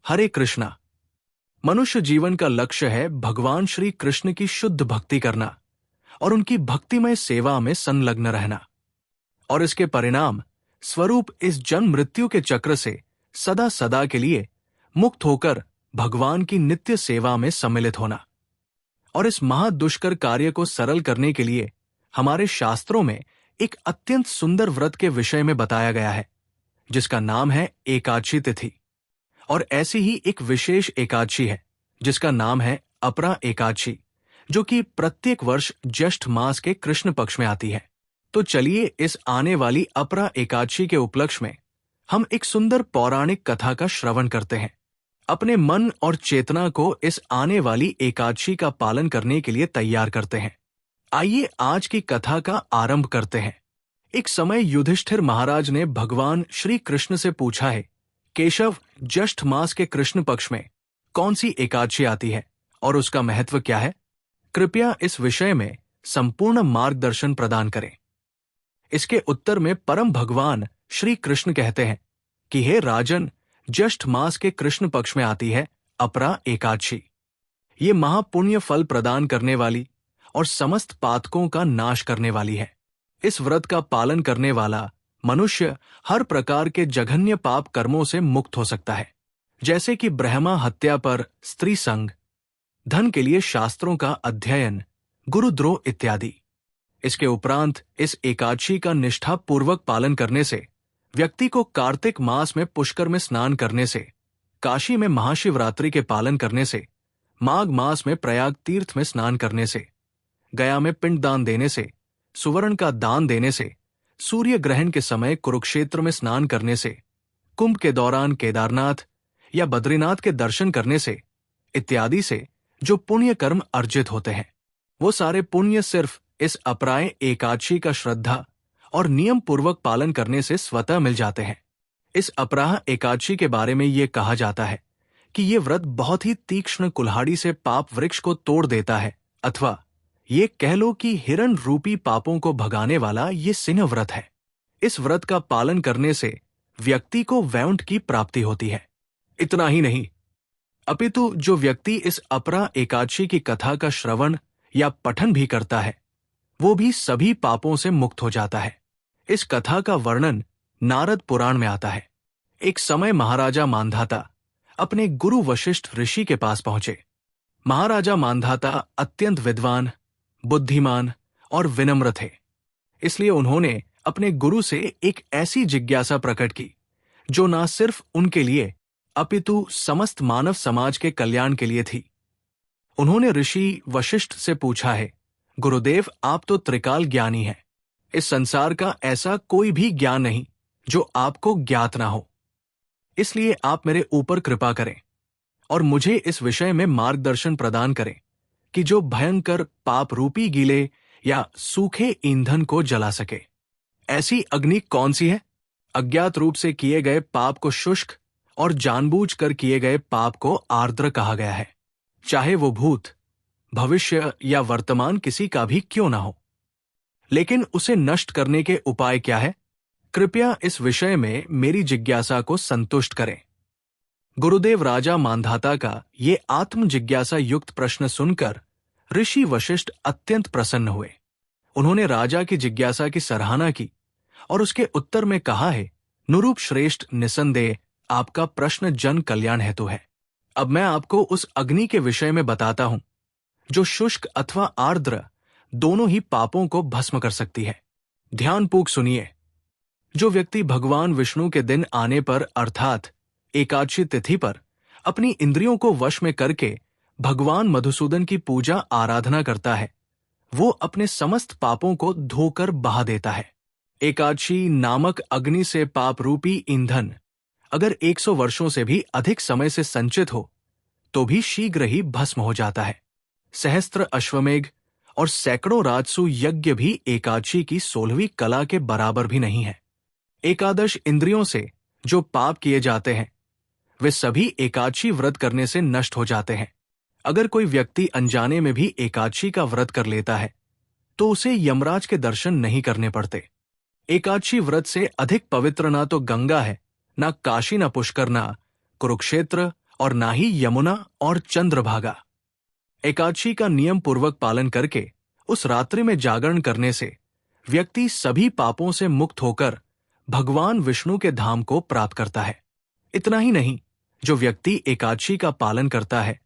हरे कृष्णा। मनुष्य जीवन का लक्ष्य है भगवान श्री कृष्ण की शुद्ध भक्ति करना और उनकी भक्तिमय सेवा में संलग्न रहना, और इसके परिणाम स्वरूप इस जन्म मृत्यु के चक्र से सदा सदा के लिए मुक्त होकर भगवान की नित्य सेवा में सम्मिलित होना। और इस महादुष्कर कार्य को सरल करने के लिए हमारे शास्त्रों में एक अत्यंत सुंदर व्रत के विषय में बताया गया है, जिसका नाम है एकादशी तिथि। और ऐसी ही एक विशेष एकादशी है जिसका नाम है अपरा एकादशी, जो कि प्रत्येक वर्ष ज्येष्ठ मास के कृष्ण पक्ष में आती है। तो चलिए इस आने वाली अपरा एकादशी के उपलक्ष्य में हम एक सुंदर पौराणिक कथा का श्रवण करते हैं। अपने मन और चेतना को इस आने वाली एकादशी का पालन करने के लिए तैयार करते हैं। आइए आज की कथा का आरंभ करते हैं। एक समय युधिष्ठिर महाराज ने भगवान श्री कृष्ण से पूछा है, केशव, ज्येष्ठ मास के कृष्ण पक्ष में कौन सी एकादशी आती है और उसका महत्व क्या है? कृपया इस विषय में संपूर्ण मार्गदर्शन प्रदान करें। इसके उत्तर में परम भगवान श्री कृष्ण कहते हैं कि हे राजन, ज्येष्ठ मास के कृष्ण पक्ष में आती है अपरा एकादशी। ये महापुण्य फल प्रदान करने वाली और समस्त पातकों का नाश करने वाली है। इस व्रत का पालन करने वाला मनुष्य हर प्रकार के जघन्य पाप कर्मों से मुक्त हो सकता है, जैसे कि ब्रह्मा हत्या पर स्त्री संग, धन के लिए शास्त्रों का अध्ययन, गुरुद्रोह इत्यादि। इसके उपरांत इस एकादशी का निष्ठा पूर्वक पालन करने से, व्यक्ति को कार्तिक मास में पुष्कर में स्नान करने से, काशी में महाशिवरात्रि के पालन करने से, माघ मास में प्रयाग तीर्थ में स्नान करने से, गया में पिंडदान देने से, सुवर्ण का दान देने से, सूर्य ग्रहण के समय कुरुक्षेत्र में स्नान करने से, कुंभ के दौरान केदारनाथ या बद्रीनाथ के दर्शन करने से इत्यादि से जो पुण्य कर्म अर्जित होते हैं, वो सारे पुण्य सिर्फ इस अपराय एकादशी का श्रद्धा और नियम पूर्वक पालन करने से स्वतः मिल जाते हैं। इस अपराह एकादशी के बारे में ये कहा जाता है कि ये व्रत बहुत ही तीक्ष्ण कुल्हाड़ी से पाप वृक्ष को तोड़ देता है, अथवा ये कह लो कि हिरण रूपी पापों को भगाने वाला ये सिंह व्रत है। इस व्रत का पालन करने से व्यक्ति को वैकुंठ की प्राप्ति होती है। इतना ही नहीं, अपितु जो व्यक्ति इस अपरा एकादशी की कथा का श्रवण या पठन भी करता है, वो भी सभी पापों से मुक्त हो जाता है। इस कथा का वर्णन नारद पुराण में आता है। एक समय महाराजा मांधाता अपने गुरु वशिष्ठ ऋषि के पास पहुंचे। महाराजा मांधाता अत्यंत विद्वान, बुद्धिमान और विनम्र थे, इसलिए उन्होंने अपने गुरु से एक ऐसी जिज्ञासा प्रकट की जो न सिर्फ उनके लिए अपितु समस्त मानव समाज के कल्याण के लिए थी। उन्होंने ऋषि वशिष्ठ से पूछा है, गुरुदेव, आप तो त्रिकाल ज्ञानी हैं। इस संसार का ऐसा कोई भी ज्ञान नहीं जो आपको ज्ञात ना हो, इसलिए आप मेरे ऊपर कृपा करें और मुझे इस विषय में मार्गदर्शन प्रदान करें कि जो भयंकर पाप रूपी गीले या सूखे ईंधन को जला सके। ऐसी अग्नि कौन सी है? अज्ञात रूप से किए गए पाप को शुष्क और जानबूझकर किए गए पाप को आर्द्र कहा गया है, चाहे वो भूत, भविष्य या वर्तमान किसी का भी क्यों ना हो। लेकिन उसे नष्ट करने के उपाय क्या है? कृपया इस विषय में मेरी जिज्ञासा को संतुष्ट करें। गुरुदेव राजा मांधाता का ये आत्म जिज्ञासा युक्त प्रश्न सुनकर ऋषि वशिष्ठ अत्यंत प्रसन्न हुए। उन्होंने राजा की जिज्ञासा की सराहना की और उसके उत्तर में कहा है, नुरूप श्रेष्ठ, निसंदेह आपका प्रश्न जन कल्याण हेतु है। अब मैं आपको उस अग्नि के विषय में बताता हूं जो शुष्क अथवा आर्द्र दोनों ही पापों को भस्म कर सकती है। ध्यानपूर्वक सुनिए। जो व्यक्ति भगवान विष्णु के दिन आने पर अर्थात एकादशी तिथि पर अपनी इंद्रियों को वश में करके भगवान मधुसूदन की पूजा आराधना करता है, वो अपने समस्त पापों को धोकर बहा देता है। एकादशी नामक अग्नि से पाप रूपी ईंधन अगर 100 वर्षों से भी अधिक समय से संचित हो तो भी शीघ्र ही भस्म हो जाता है। सहस्त्र अश्वमेघ और सैकड़ों राजसु यज्ञ भी एकादशी की 16वीं कला के बराबर भी नहीं है। एकादश इंद्रियों से जो पाप किए जाते हैं वे सभी एकादशी व्रत करने से नष्ट हो जाते हैं। अगर कोई व्यक्ति अनजाने में भी एकादशी का व्रत कर लेता है तो उसे यमराज के दर्शन नहीं करने पड़ते। एकादशी व्रत से अधिक पवित्र ना तो गंगा है, ना काशी, ना पुष्कर, ना कुरुक्षेत्र और ना ही यमुना और चंद्रभागा। एकादशी का नियम पूर्वक पालन करके उस रात्रि में जागरण करने से व्यक्ति सभी पापों से मुक्त होकर भगवान विष्णु के धाम को प्राप्त करता है। इतना ही नहीं, जो व्यक्ति एकादशी का पालन करता है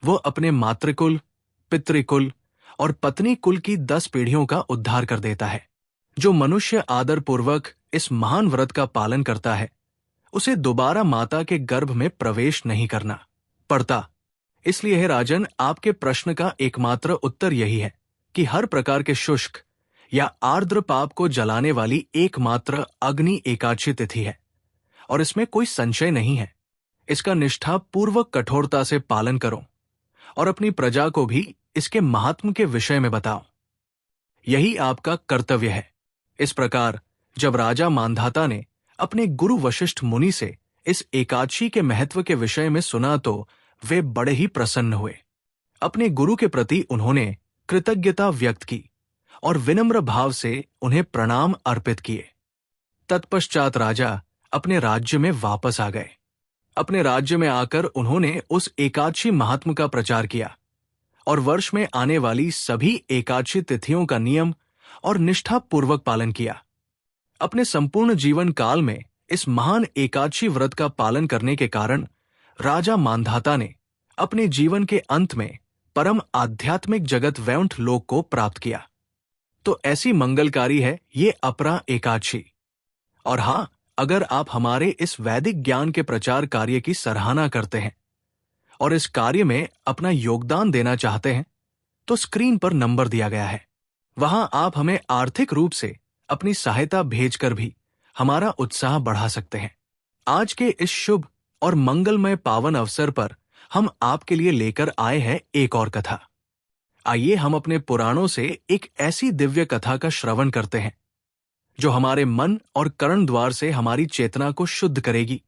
वो अपने मातृकुल, पितृकुल और पत्नी कुल की 10 पीढ़ियों का उद्धार कर देता है। जो मनुष्य आदर पूर्वक इस महान व्रत का पालन करता है उसे दोबारा माता के गर्भ में प्रवेश नहीं करना पड़ता। इसलिए हे राजन, आपके प्रश्न का एकमात्र उत्तर यही है कि हर प्रकार के शुष्क या आर्द्र पाप को जलाने वाली एकमात्र अग्नि एकादशी तिथि है और इसमें कोई संशय नहीं है। इसका निष्ठा पूर्वक कठोरता से पालन करो और अपनी प्रजा को भी इसके महात्म के विषय में बताओ। यही आपका कर्तव्य है। इस प्रकार जब राजा मांधाता ने अपने गुरु वशिष्ठ मुनि से इस एकादशी के महत्व के विषय में सुना तो वे बड़े ही प्रसन्न हुए। अपने गुरु के प्रति उन्होंने कृतज्ञता व्यक्त की और विनम्र भाव से उन्हें प्रणाम अर्पित किए। तत्पश्चात राजा अपने राज्य में वापस आ गए। अपने राज्य में आकर उन्होंने उस एकादशी महात्म का प्रचार किया और वर्ष में आने वाली सभी एकादशी तिथियों का नियम और निष्ठा पूर्वक पालन किया। अपने संपूर्ण जीवन काल में इस महान एकादशी व्रत का पालन करने के कारण राजा मांधाता ने अपने जीवन के अंत में परम आध्यात्मिक जगत वैकुंठ लोक को प्राप्त किया। तो ऐसी मंगलकारी है ये अपरा एकादशी। और हां, अगर आप हमारे इस वैदिक ज्ञान के प्रचार कार्य की सराहना करते हैं और इस कार्य में अपना योगदान देना चाहते हैं तो स्क्रीन पर नंबर दिया गया है, वहां आप हमें आर्थिक रूप से अपनी सहायता भेजकर भी हमारा उत्साह बढ़ा सकते हैं। आज के इस शुभ और मंगलमय पावन अवसर पर हम आपके लिए लेकर आए हैं एक और कथा। आइए हम अपने पुराणों से एक ऐसी दिव्य कथा का श्रवण करते हैं जो हमारे मन और कर्ण द्वार से हमारी चेतना को शुद्ध करेगी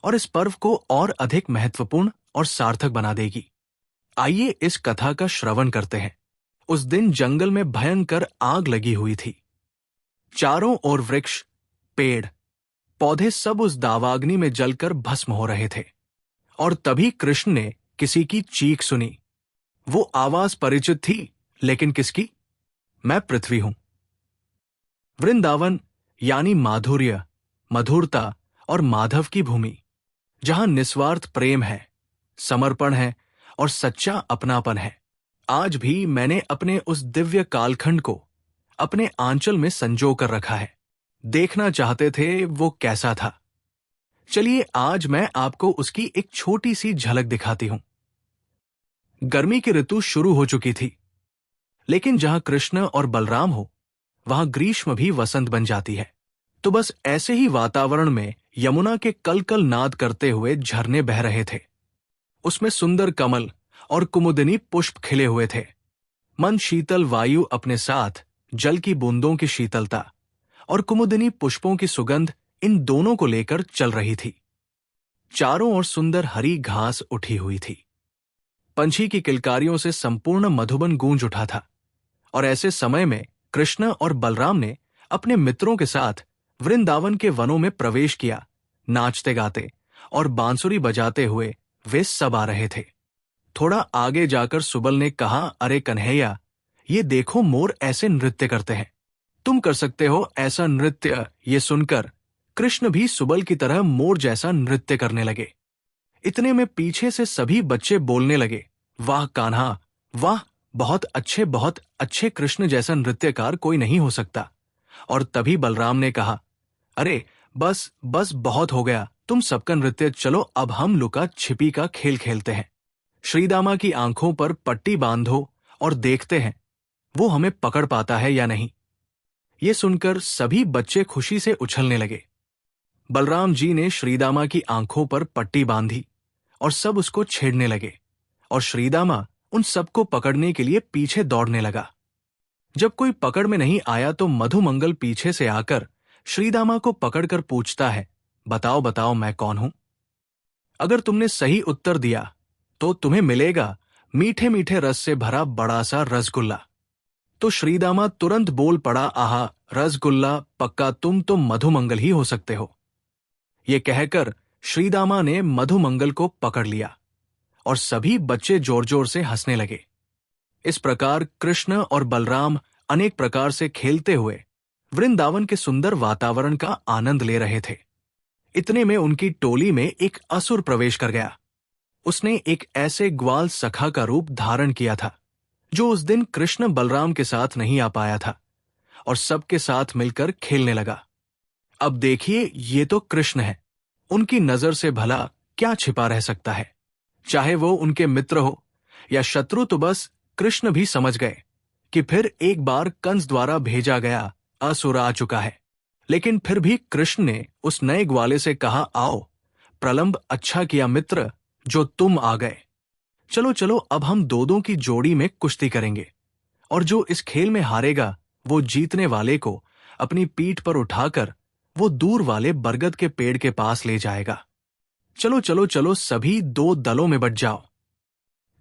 और इस पर्व को और अधिक महत्वपूर्ण और सार्थक बना देगी। आइए इस कथा का श्रवण करते हैं। उस दिन जंगल में भयंकर आग लगी हुई थी। चारों ओर वृक्ष, पेड़, पौधे सब उस दावाग्नि में जलकर भस्म हो रहे थे। और तभी कृष्ण ने किसी की चीख सुनी। वो आवाज परिचित थी, लेकिन किसकी? मैं पृथ्वी हूं। वृंदावन यानी माधुर्य, मधुरता और माधव की भूमि, जहां निस्वार्थ प्रेम है, समर्पण है और सच्चा अपनापन है। आज भी मैंने अपने उस दिव्य कालखंड को अपने आंचल में संजो कर रखा है। देखना चाहते थे वो कैसा था। चलिए आज मैं आपको उसकी एक छोटी सी झलक दिखाती हूं। गर्मी की ऋतु शुरू हो चुकी थी, लेकिन जहां कृष्ण और बलराम हो वहां ग्रीष्म भी वसंत बन जाती है। तो बस ऐसे ही वातावरण में यमुना के कल कल नाद करते हुए झरने बह रहे थे। उसमें सुंदर कमल और कुमुदिनी पुष्प खिले हुए थे। मन शीतल वायु अपने साथ जल की बूंदों की शीतलता और कुमुदिनी पुष्पों की सुगंध, इन दोनों को लेकर चल रही थी। चारों ओर सुंदर हरी घास उठी हुई थी। पंछी की किलकारियों से संपूर्ण मधुबन गूंज उठा था। और ऐसे समय में कृष्ण और बलराम ने अपने मित्रों के साथ वृंदावन के वनों में प्रवेश किया। नाचते गाते और बांसुरी बजाते हुए वे सब आ रहे थे। थोड़ा आगे जाकर सुबल ने कहा, अरे कन्हैया, ये देखो मोर ऐसे नृत्य करते हैं, तुम कर सकते हो ऐसा नृत्य। ये सुनकर कृष्ण भी सुबल की तरह मोर जैसा नृत्य करने लगे। इतने में पीछे से सभी बच्चे बोलने लगे, वाह कान्हा, वाह, बहुत अच्छे कृष्ण जैसा नृत्यकार कोई नहीं हो सकता। और तभी बलराम ने कहा, अरे बस बस बहुत हो गया तुम सबका नृत्य, चलो अब हम लुका छिपी का खेल खेलते हैं। श्रीदामा की आंखों पर पट्टी बांधो और देखते हैं वो हमें पकड़ पाता है या नहीं। ये सुनकर सभी बच्चे खुशी से उछलने लगे। बलराम जी ने श्रीदामा की आंखों पर पट्टी बांधी और सब उसको छेड़ने लगे और श्रीदामा उन सबको पकड़ने के लिए पीछे दौड़ने लगा। जब कोई पकड़ में नहीं आया तो मधुमंगल पीछे से आकर श्रीदामा को पकड़कर पूछता है, बताओ बताओ मैं कौन हूं? अगर तुमने सही उत्तर दिया तो तुम्हें मिलेगा मीठे मीठे रस से भरा बड़ा सा रसगुल्ला। तो श्रीदामा तुरंत बोल पड़ा, आहा, रसगुल्ला, पक्का तुम तो मधुमंगल ही हो सकते हो। ये कहकर श्रीदामा ने मधुमंगल को पकड़ लिया और सभी बच्चे जोर जोर से हंसने लगे। इस प्रकार कृष्ण और बलराम अनेक प्रकार से खेलते हुए वृंदावन के सुंदर वातावरण का आनंद ले रहे थे। इतने में उनकी टोली में एक असुर प्रवेश कर गया। उसने एक ऐसे ग्वाल सखा का रूप धारण किया था जो उस दिन कृष्ण बलराम के साथ नहीं आ पाया था और सबके साथ मिलकर खेलने लगा। अब देखिए, ये तो कृष्ण है, उनकी नजर से भला क्या छिपा रह सकता है। चाहे वो उनके मित्र हो या शत्रु, तो बस कृष्ण भी समझ गए कि फिर एक बार कंस द्वारा भेजा गया असुर आ चुका है। लेकिन फिर भी कृष्ण ने उस नए ग्वाले से कहा, आओ प्रलंब, अच्छा किया मित्र जो तुम आ गए। चलो चलो, अब हम दो की जोड़ी में कुश्ती करेंगे और जो इस खेल में हारेगा वो जीतने वाले को अपनी पीठ पर उठाकर वो दूर वाले बरगद के पेड़ के पास ले जाएगा। चलो चलो चलो, सभी 2 दलों में बंट जाओ।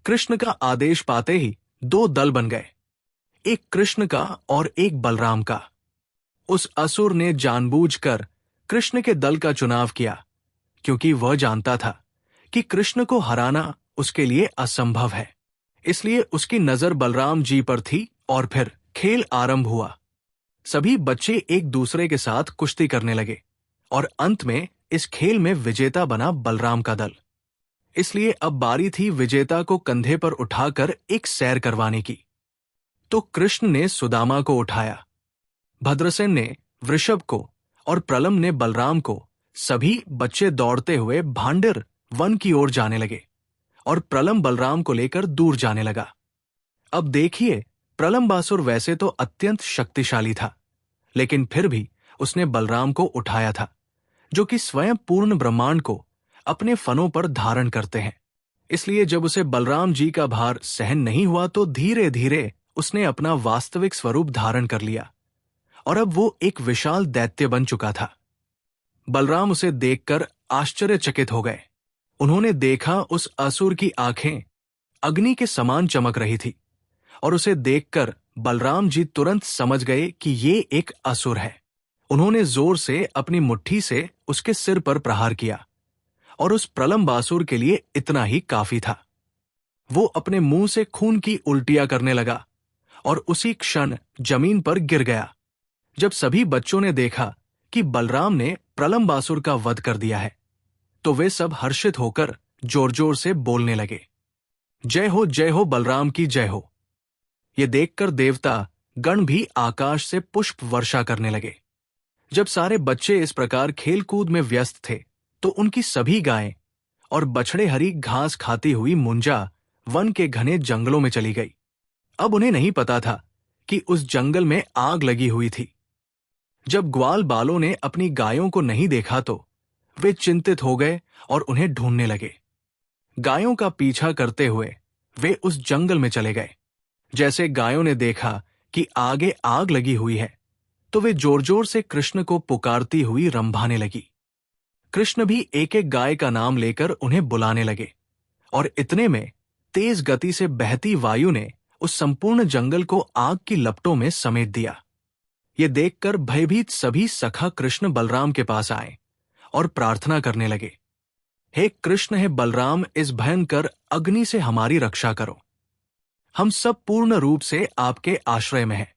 कृष्ण का आदेश पाते ही 2 दल बन गए, एक कृष्ण का और एक बलराम का। उस असुर ने जानबूझकर कृष्ण के दल का चुनाव किया, क्योंकि वह जानता था कि कृष्ण को हराना उसके लिए असंभव है। इसलिए उसकी नजर बलराम जी पर थी और फिर खेल आरंभ हुआ। सभी बच्चे एक दूसरे के साथ कुश्ती करने लगे और अंत में इस खेल में विजेता बना बलराम का दल। इसलिए अब बारी थी विजेता को कंधे पर उठाकर एक सैर करवाने की। तो कृष्ण ने सुदामा को उठाया, भद्रसेन ने वृषभ को और प्रलम्ब ने बलराम को। सभी बच्चे दौड़ते हुए भांडिर वन की ओर जाने लगे और प्रलम्ब बलराम को लेकर दूर जाने लगा। अब देखिए, प्रलम्बासुर वैसे तो अत्यंत शक्तिशाली था, लेकिन फिर भी उसने बलराम को उठाया था, जो कि स्वयं पूर्ण ब्रह्मांड को अपने फनों पर धारण करते हैं। इसलिए जब उसे बलराम जी का भार सहन नहीं हुआ तो धीरे धीरे उसने अपना वास्तविक स्वरूप धारण कर लिया और अब वो एक विशाल दैत्य बन चुका था। बलराम उसे देखकर आश्चर्यचकित हो गए। उन्होंने देखा उस असुर की आंखें अग्नि के समान चमक रही थी और उसे देखकर बलराम जी तुरंत समझ गए कि ये एक असुर है। उन्होंने जोर से अपनी मुट्ठी से उसके सिर पर प्रहार किया और उस प्रलम्बासुर के लिए इतना ही काफी था। वो अपने मुंह से खून की उल्टियां करने लगा और उसी क्षण जमीन पर गिर गया। जब सभी बच्चों ने देखा कि बलराम ने प्रलम्बासुर का वध कर दिया है, तो वे सब हर्षित होकर जोर जोर से बोलने लगे, जय हो बलराम की जय हो। ये देखकर देवता गण भी आकाश से पुष्प वर्षा करने लगे। जब सारे बच्चे इस प्रकार खेलकूद में व्यस्त थे तो उनकी सभी गायें और बछड़े हरी घास खाती हुई मुंजा वन के घने जंगलों में चली गई। अब उन्हें नहीं पता था कि उस जंगल में आग लगी हुई थी। जब ग्वाल बालों ने अपनी गायों को नहीं देखा तो वे चिंतित हो गए और उन्हें ढूंढने लगे। गायों का पीछा करते हुए वे उस जंगल में चले गए। जैसे गायों ने देखा कि आगे आग लगी हुई है तो वे जोर जोर से कृष्ण को पुकारती हुई रंभाने लगी। कृष्ण भी एक एक गाय का नाम लेकर उन्हें बुलाने लगे और इतने में तेज गति से बहती वायु ने उस संपूर्ण जंगल को आग की लपटों में समेट दिया। ये देखकर भयभीत सभी सखा कृष्ण बलराम के पास आए और प्रार्थना करने लगे, हे कृष्ण, हे बलराम, इस भयंकर अग्नि से हमारी रक्षा करो। हम सब पूर्ण रूप से आपके आश्रय में हैं।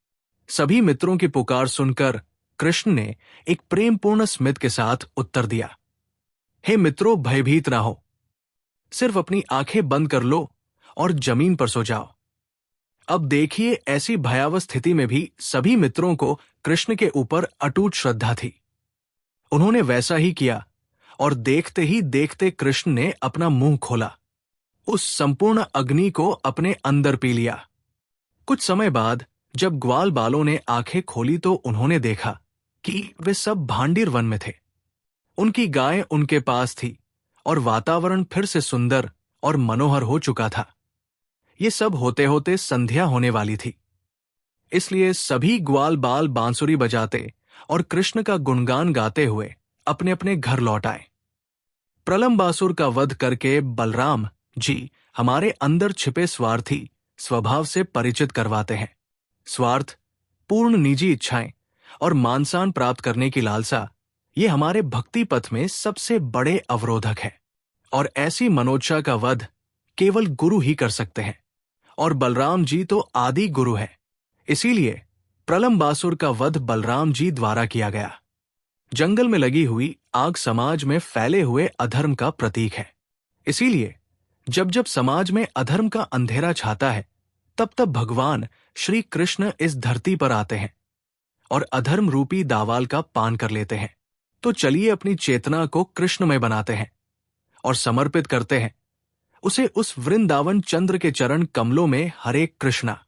सभी मित्रों की पुकार सुनकर कृष्ण ने एक प्रेमपूर्ण स्मित के साथ उत्तर दिया, हे मित्रों, भयभीत ना हो, सिर्फ अपनी आंखें बंद कर लो और जमीन पर सो जाओ। अब देखिए, ऐसी भयावह स्थिति में भी सभी मित्रों को कृष्ण के ऊपर अटूट श्रद्धा थी। उन्होंने वैसा ही किया और देखते ही देखते कृष्ण ने अपना मुंह खोला, उस संपूर्ण अग्नि को अपने अंदर पी लिया। कुछ समय बाद जब ग्वाल बालों ने आंखें खोली तो उन्होंने देखा कि वे सब भांडिर वन में थे। उनकी गाय उनके पास थी और वातावरण फिर से सुंदर और मनोहर हो चुका था। ये सब होते होते संध्या होने वाली थी। इसलिए सभी ग्वाल बाल बांसुरी बजाते और कृष्ण का गुणगान गाते हुए अपने अपने घर लौट आए। प्रलम्बासुर का वध करके बलराम जी हमारे अंदर छिपे स्वार्थी स्वभाव से परिचित करवाते हैं। स्वार्थ, पूर्ण निजी इच्छाएं और मानसान प्राप्त करने की लालसा, ये हमारे भक्ति पथ में सबसे बड़े अवरोधक है, और ऐसी मनोच्छा का वध केवल गुरु ही कर सकते हैं, और बलराम जी तो आदि गुरु है। इसीलिए प्रलंबासुर का वध बलराम जी द्वारा किया गया। जंगल में लगी हुई आग समाज में फैले हुए अधर्म का प्रतीक है। इसीलिए जब जब समाज में अधर्म का अंधेरा छाता है, तब तब भगवान श्री कृष्ण इस धरती पर आते हैं और अधर्म रूपी दावाल का पान कर लेते हैं। तो चलिए अपनी चेतना को कृष्णमय बनाते हैं और समर्पित करते हैं उसे उस वृंदावन चंद्र के चरण कमलों में। हरे कृष्णा।